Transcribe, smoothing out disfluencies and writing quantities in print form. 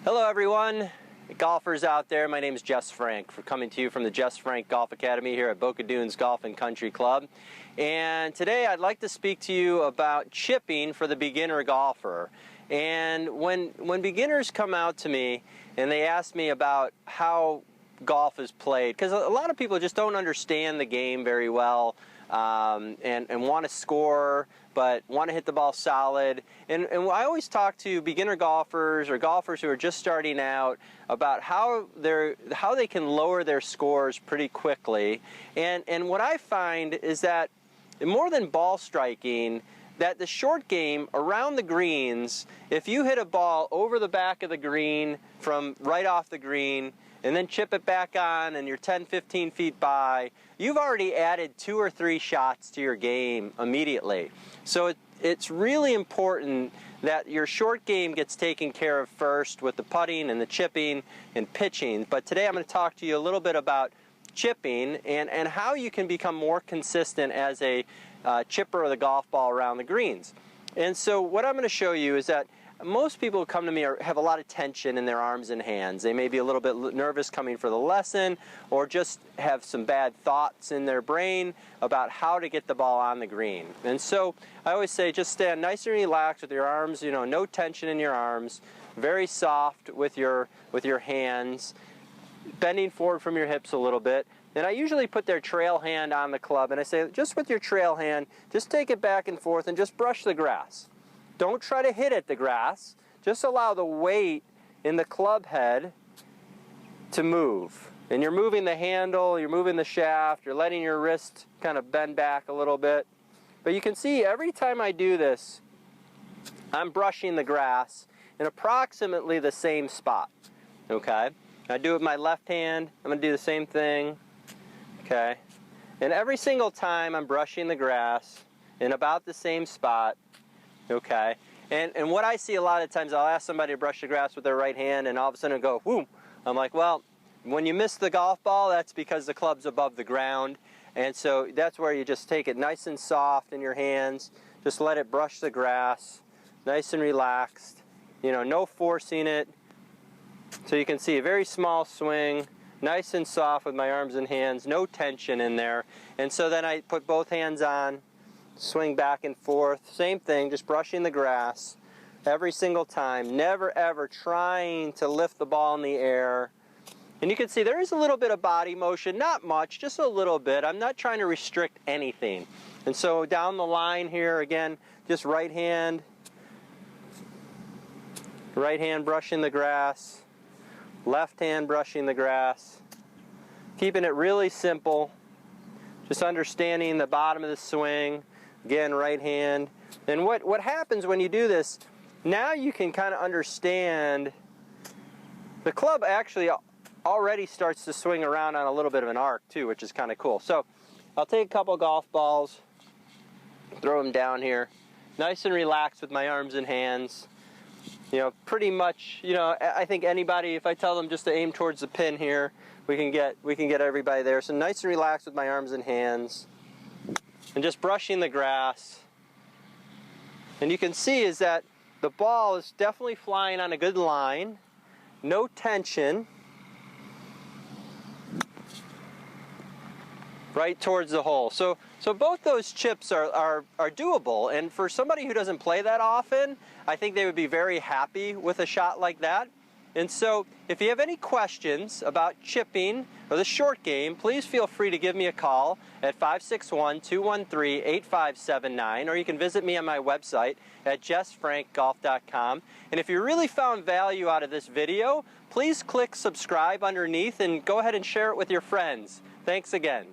Hello everyone, golfers out there. My name is Jess Frank. We're coming to you from the Jess Frank Golf Academy here at Boca Dunes Golf and Country Club. And today I'd like to speak to you about chipping for the beginner golfer. And when beginners come out to me and they ask me about how golf is played, because a lot of people just don't understand the game very well, and want to score but want to hit the ball solid. And I always talk to beginner golfers or golfers who are just starting out about how they can lower their scores pretty quickly. And what I find is that more than ball striking, that the short game around the greens, if you hit a ball over the back of the green from right off the green and then chip it back on and you're 10-15 feet by, you've already added 2 or 3 shots to your game immediately. So it's really important that your short game gets taken care of first with the putting and the chipping and pitching. But today I'm going to talk to you a little bit about chipping and how you can become more consistent as a chipper of the golf ball around the greens. And so what I'm going to show you is that most people who come to me have a lot of tension in their arms and hands. They may be a little bit nervous coming for the lesson, or just have some bad thoughts in their brain about how to get the ball on the green. And so I always say just stand nice and relaxed with your arms, no tension in your arms, very soft with your hands, bending forward from your hips a little bit. And I usually put their trail hand on the club, and I say, just with your trail hand, just take it back and forth and just brush the grass. Don't try to hit at the grass. Just allow the weight in the club head to move. And you're moving the handle, you're moving the shaft, you're letting your wrist kind of bend back a little bit. But you can see every time I do this, I'm brushing the grass in approximately the same spot. Okay? I do it with my left hand. I'm going to do the same thing. Okay? And every single time I'm brushing the grass in about the same spot. Okay, and what I see a lot of times, I'll ask somebody to brush the grass with their right hand, and all of a sudden it'll go, whoom. I'm like, well, when you miss the golf ball, that's because the club's above the ground. And so that's where you just take it nice and soft in your hands. Just let it brush the grass, nice and relaxed. No forcing it. So you can see a very small swing, nice and soft with my arms and hands, no tension in there. And so then I put both hands on, swing back and forth, same thing, just brushing the grass every single time, never ever trying to lift the ball in the air. And you can see there is a little bit of body motion, not much, just a little bit. I'm not trying to restrict anything. And so down the line here, again, just right hand brushing the grass, left hand brushing the grass, keeping it really simple, just understanding the bottom of the swing. Again, right hand. And what happens when you do this, now you can kind of understand the club actually already starts to swing around on a little bit of an arc too, which is kind of cool. So I'll take a couple golf balls, throw them down here, nice and relaxed with my arms and hands. Pretty much, I think anybody, if I tell them just to aim towards the pin here, we can get everybody there. So nice and relaxed with my arms and hands. And just brushing the grass. And you can see is that the ball is definitely flying on a good line. No tension. Right towards the hole. So both those chips are doable. And for somebody who doesn't play that often, I think they would be very happy with a shot like that. And so if you have any questions about chipping or the short game, please feel free to give me a call at 561-213-8579, or you can visit me on my website at jessfrankgolf.com. And if you really found value out of this video, please click subscribe underneath and go ahead and share it with your friends. Thanks again.